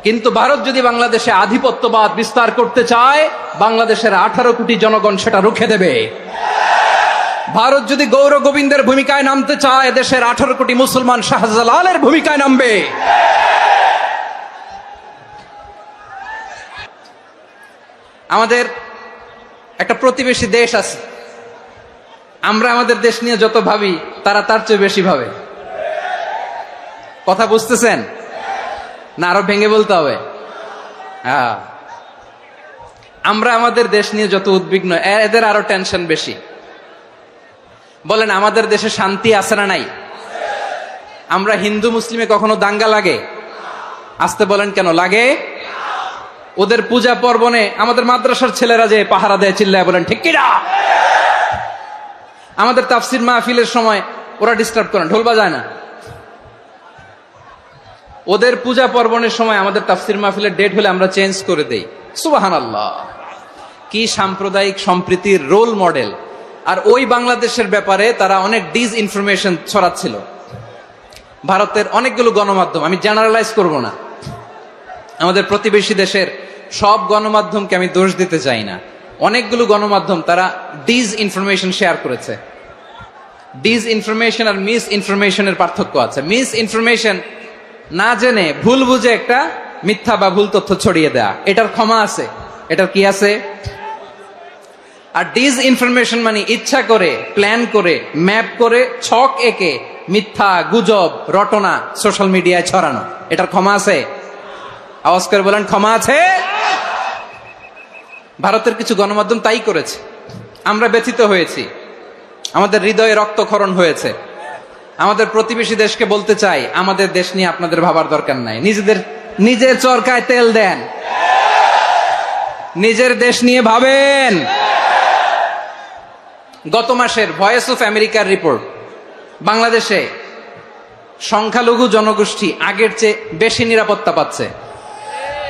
কিন্তু ভারত যদি বাংলাদেশে আধিপত্যবাদ বিস্তার করতে চায়, বাংলাদেশের 18 কোটি জনগণ সেটা রুখে দেবে। ভারত যদি গৌর গোবিন্দের ভূমিকায় নামতে চায়, দেশের 18 কোটি মুসলমান শাহজালালের ভূমিকায় নামবে। আমাদের একটা প্রতিবেশী দেশ আছে, আমরা আমাদের দেশ নিয়ে যত ভাবি তারা তার চেয়ে বেশি ভাবে। কথা বুঝতেছেন না? আরো ভেঙে বলতে হবে। হ্যাঁ, আমরা আমাদের দেশ নিয়ে যত উদ্বিগ্ন, এদের আরো টেনশন বেশি। বলেন, আমাদের দেশে শান্তি আছে না নাই? আমরা হিন্দু মুসলিমে কখনো দাঙ্গা লাগে? আসতে বলেন, কেন লাগে? ওদের পূজা পার্বণে আমাদের মাদ্রাসার ছেলেরা যে পাহারা দেয়, চিল্লায় বলেন ঠিক কিনা? আমাদের তাফসির মাহফিলের সময় ওরা ডিস্টার্ব করেন, ঢোল বাজায় না। ওদের পূজা পার্বণের সময় আমাদের তাফসির মাহফিলের ডেট হলে আমরা চেঞ্জ করে দেই। সুবহানাল্লাহ, কি সাম্প্রদায়িক সম্প্রীতির রোল মডেল। আর ওই বাংলাদেশের ব্যাপারে তারা অনেক ডিসইনফরমেশন ছড়াচ্ছিল। ভারতের অনেকগুলো গণমাধ্যম, আমি জেনারেলাইজ করব না, আমাদের প্রতিবেশী দেশের সব গণমাধ্যমকে আমি দোষ দিতে চাই না, অনেকগুলো গণমাধ্যম তারা ডিসইনফরমেশন শেয়ার করেছে। ডিসইনফরমেশন আর মিস ইনফরমেশনের পার্থক্য আছে। মিস ইনফরমেশন না জেনে ভুল বুঝে একটা মিথ্যা বা ভুল তথ্য ছড়িয়ে দেয়া, এটার ক্ষমা আছে, এটার কি আছে? আর ডিসইনফরমেশন মানে ইচ্ছা করে, প্ল্যান করে, ম্যাপ করে, ছক এঁকে মিথ্যা, গুজব, রটনা সোশ্যাল মিডিয়ায় ছড়ানো, এটার ক্ষমা আছে? আওয়াজ করে বলেন, ক্ষমা আছে? ভারতের কিছু গণমাধ্যম তাই করেছে। আমরা ব্যথিত হয়েছি, আমাদের হৃদয়ে রক্তক্ষরণ হয়েছে। আমাদের প্রতিবেশী দেশকে বলতে চাই, আমাদের দেশ নিয়ে আপনাদের ভাবার দরকার নাই, নিজের চরকায় তেল দেন, নিজের দেশ নিয়ে ভাবেন। গত মাসের ভয়েস অফ আমেরিকার রিপোর্ট, বাংলাদেশে সংখ্যালঘু জনগোষ্ঠী আগের চেয়ে বেশি নিরাপত্তা পাচ্ছে।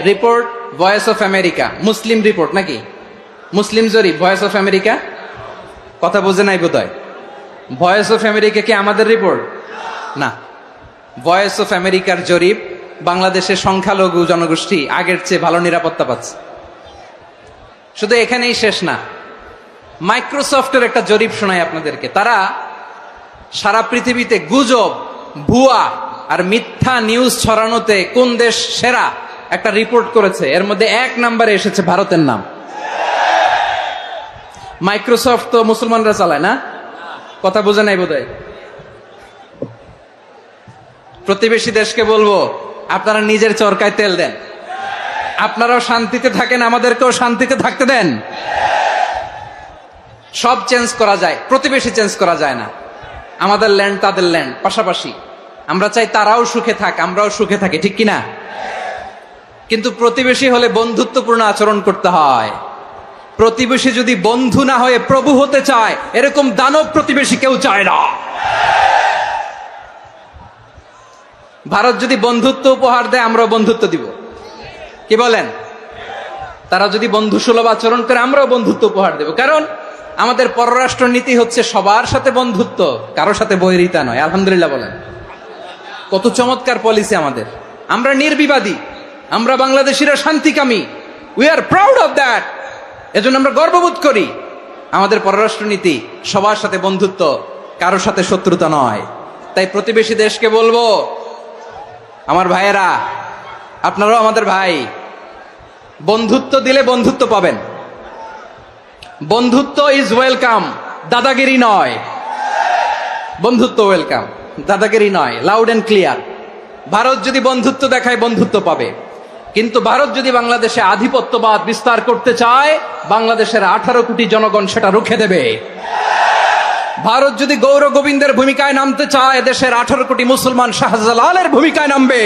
Report voice of America, Muslim report নাকি? মুসলিম জরিপ, ভয়েস অফ আমেরিকা। কথা বুঝে নাই বোধহয়। ভয়েস অফ আমেরিকা কি আমাদের রিপোর্ট? না, ভয়েস অফ আমেরিকার জরিপ, বাংলাদেশের সংখ্যালঘু জনগোষ্ঠী আগের চেয়ে ভালো নিরাপত্তা পাচ্ছে। শুধু এখানেই শেষ না, মাইক্রোসফটের একটা জরিপ শোনায় আপনাদেরকে। তারা সারা পৃথিবীতে গুজব, ভুয়া আর মিথ্যা নিউজ ছড়ানোতে কোন দেশ সেরা একটা রিপোর্ট করেছে। এর মধ্যে 1 নম্বরে এসেছে ভারতের নাম। মাইক্রোসফট তো মুসলমানরা চালায় না? কথা বোঝে নাই বোধহয়। প্রতিবেশী দেশকে বলবো, আপনারা নিজের চরকায় তেল দেন, আপনারাও শান্তিতে থাকেন, আমাদেরকেও শান্তিতে থাকতে দেন। সব চেঞ্জ করা যায়, প্রতিবেশী চেঞ্জ করা যায় না। আমাদের ল্যান্ড তাদের ল্যান্ড, পাশাপাশি। আমরা চাই তারাও সুখে থাক, আমরাও সুখে থাকি, ঠিক কিনা? কিন্তু প্রতিবেশী হলে বন্ধুত্বপূর্ণ আচরণ করতে হয়। প্রতিবেশী যদি বন্ধু না হয়ে প্রভু হতে চায়, এরকম দানব প্রতিবেশী কেউ চায় না। ভারত যদি বন্ধুত্ব উপহার দেয়, আমরাও বন্ধুত্ব দিব, কি বলেন? তারা যদি বন্ধুসুলভ আচরণ করে, আমরাও বন্ধুত্ব উপহার দেব। কারণ আমাদের পররাষ্ট্র নীতি হচ্ছে সবার সাথে বন্ধুত্ব, কারোর সাথে বৈরিতা নয়। আলহামদুলিল্লাহ বলেন, কত চমৎকার পলিসি আমাদের। আমরা নির্বিবাদী, আমরা বাংলাদেশিরা শান্তিকামী, we are proud of that. এজন্য আমরা গর্ববোধ করি। আমাদের পররাষ্ট্র নীতি সবার সাথে বন্ধুত্ব, কারোর সাথে শত্রুতা নয়। তাই প্রতিবেশী দেশকে বলবো, আমার ভাইয়েরা, আপনারাও আমাদের ভাই, বন্ধুত্ব দিলে বন্ধুত্ব পাবেন। বন্ধুত্ব ইজ ওয়েলকাম, দাদাগিরি নয়। বন্ধুত্ব ওয়েলকাম, দাদাগিরি নয়, লাউড এন্ড ক্লিয়ার। ভারত যদি বন্ধুত্ব দেখায়, বন্ধুত্ব পাবে। কিন্তু ভারত যদি বাংলাদেশে আধিপত্যবাদ বিস্তার করতে চায়, বাংলাদেশের 18 কোটি জনগণ সেটা রুখে দেবে। ভারত যদি গৌর গোবিন্দের ভূমিকায় নামতে চায়, দেশের 18 কোটি মুসলমান শাহজালালের ভূমিকায় নামবে।